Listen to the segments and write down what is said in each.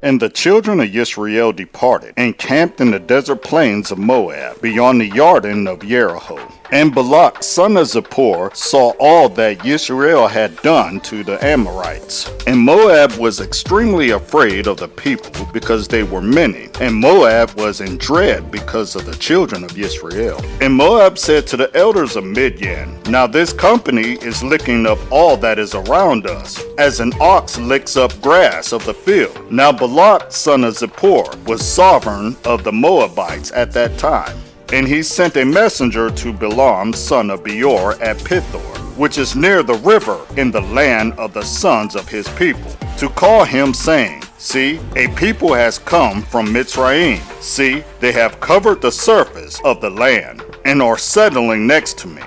And the children of Israel departed, and camped in the desert plains of Moab, beyond the Jordan of Jericho. And Balak son of Zippor saw all that Israel had done to the Amorites. And Moab was extremely afraid of the people, because they were many, and Moab was in dread because of the children of Israel. And Moab said to the elders of Midian, Now this company is licking up all that is around us, as an ox licks up grass of the field. Now Balak son of Zippor was sovereign of the Moabites at that time. And he sent a messenger to Balaam son of Beor at Pithor, which is near the river in the land of the sons of his people, to call him, saying, See, a people has come from Mitzrayim. See, they have covered the surface of the land, and are settling next to me.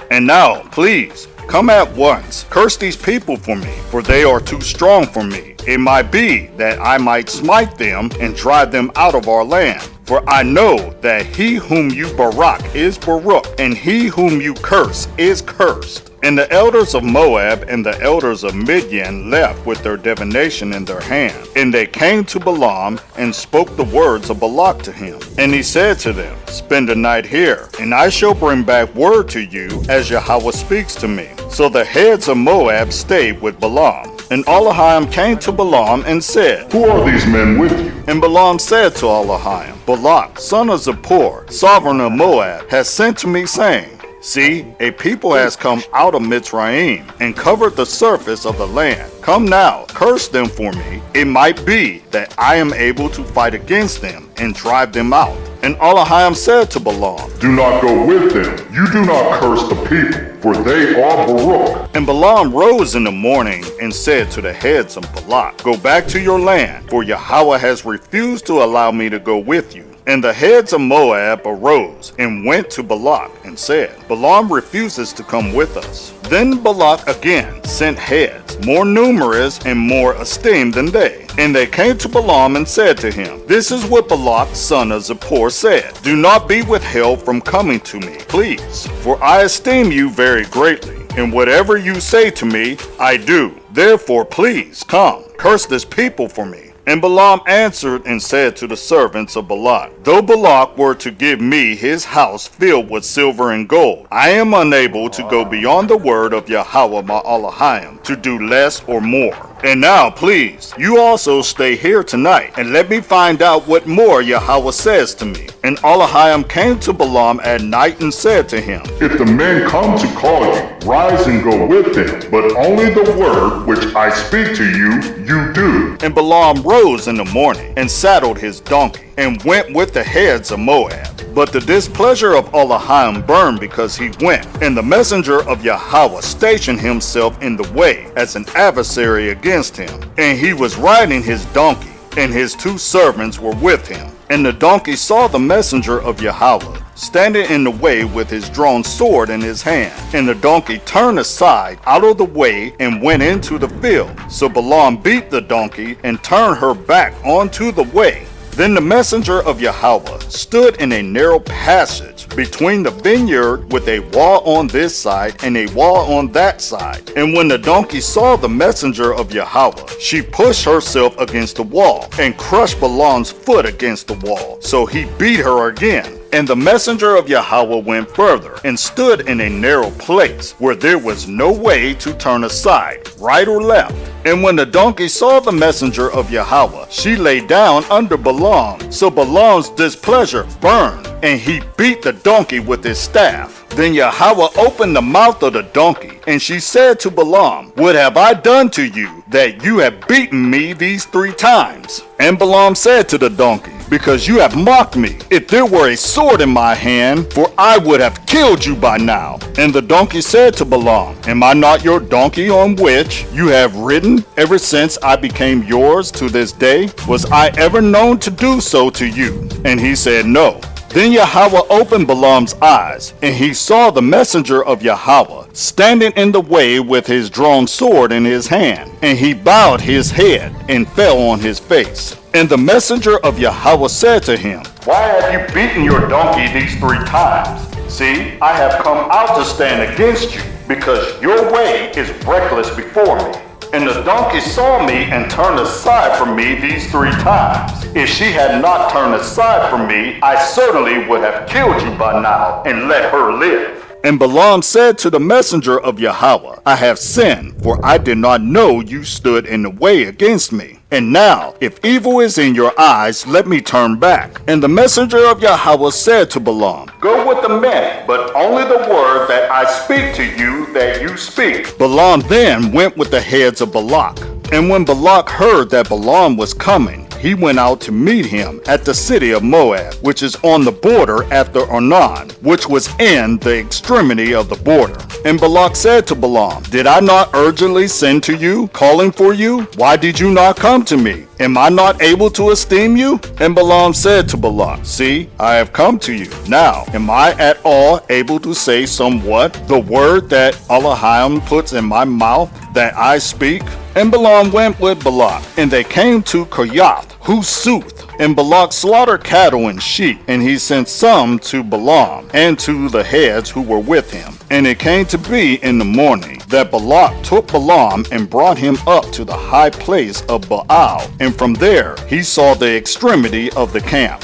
And now, please, come at once, curse these people for me, for they are too strong for me. It might be that I might smite them and drive them out of our land. For I know that he whom you barak is Baruch, and he whom you curse is cursed. And the elders of Moab and the elders of Midian left with their divination in their hand. And they came to Balaam and spoke the words of Balak to him. And he said to them, Spend the night here, and I shall bring back word to you as Yahweh speaks to me. So the heads of Moab stayed with Balaam. And Olahiam came to Balaam and said, Who are these men with you? And Balaam said to Olahiam, Balak, son of Zippor, sovereign of Moab, has sent to me, saying, See, a people has come out of Mitzrayim, and covered the surface of the land. Come now, curse them for me. It might be that I am able to fight against them, and drive them out. And Olahiam said to Balaam, Do not go with them. You do not curse the people, for they are Baruch. And Balaam rose in the morning and said to the heads of Balak, Go back to your land, for Yahweh has refused to allow me to go with you. And the heads of Moab arose and went to Balak and said, Balaam refuses to come with us. Then Balak again sent heads, more numerous and more esteemed than they. And they came to Balaam and said to him, This is what Balak son of Zippor said, Do not be withheld from coming to me, please, for I esteem you very greatly, and whatever you say to me, I do. Therefore, please come, curse this people for me. And Balaam answered and said to the servants of Balak, Though Balak were to give me his house filled with silver and gold, I am unable to go beyond the word of Yahweh my Elohim, to do less or more. And now, please, you also stay here tonight, and let me find out what more Yahweh says to me. And Olahiam came to Balaam at night and said to him, If the men come to call you, rise and go with them, but only the word which I speak to you, you do. And Balaam rose in the morning, and saddled his donkey, and went with the heads of Moab. But the displeasure of Olahiam burned because he went, and the messenger of Yahweh stationed himself in the way as an adversary against him. And he was riding his donkey, and his two servants were with him. And the donkey saw the messenger of Yahweh standing in the way with his drawn sword in his hand. And the donkey turned aside out of the way and went into the field. So Balaam beat the donkey and turned her back onto the way. Then the messenger of Yahweh stood in a narrow passage between the vineyard with a wall on this side and a wall on that side. And when the donkey saw the messenger of Yahweh, she pushed herself against the wall and crushed Balaam's foot against the wall. So he beat her again. And the messenger of Yahweh went further and stood in a narrow place where there was no way to turn aside, right or left. And when the donkey saw the messenger of Yahweh, she lay down under Balaam. So Balaam's displeasure burned, and he beat the donkey with his staff. Then Yahweh opened the mouth of the donkey, and she said to Balaam, What have I done to you, that you have beaten me these 3 times? And Balaam said to the donkey, Because you have mocked me. If there were a sword in my hand, for I would have killed you by now. And the donkey said to Balaam, Am I not your donkey on which you have ridden ever since I became yours to this day? Was I ever known to do so to you? And he said, No. Then Yahweh opened Balaam's eyes, and he saw the messenger of Yahweh standing in the way with his drawn sword in his hand. And he bowed his head and fell on his face. And the messenger of Yahweh said to him, Why have you beaten your donkey these 3 times? See, I have come out to stand against you, because your way is reckless before me. And the donkey saw me and turned aside from me these 3 times. If she had not turned aside from me, I certainly would have killed you by now and let her live. And Balaam said to the messenger of Yahweh, I have sinned, for I did not know you stood in the way against me. And now, if evil is in your eyes, let me turn back. And the messenger of Yahweh said to Balaam, Go with the men, but only the word that I speak to you that you speak. Balaam then went with the heads of Balak. And when Balak heard that Balaam was coming, he went out to meet him at the city of Moab, which is on the border after Arnon, which was in the extremity of the border. And Balak said to Balaam, Did I not urgently send to you, calling for you? Why did you not come to me? Am I not able to esteem you? And Balaam said to Balak, See, I have come to you. Now, am I at all able to say somewhat the word that Elohim puts in my mouth that I speak? And Balaam went with Balak, and they came to Kirjath Huzoth. And Balak slaughtered cattle and sheep, and he sent some to Balaam and to the heads who were with him. And it came to be in the morning that Balak took Balaam and brought him up to the high place of Baal, and from there he saw the extremity of the camp.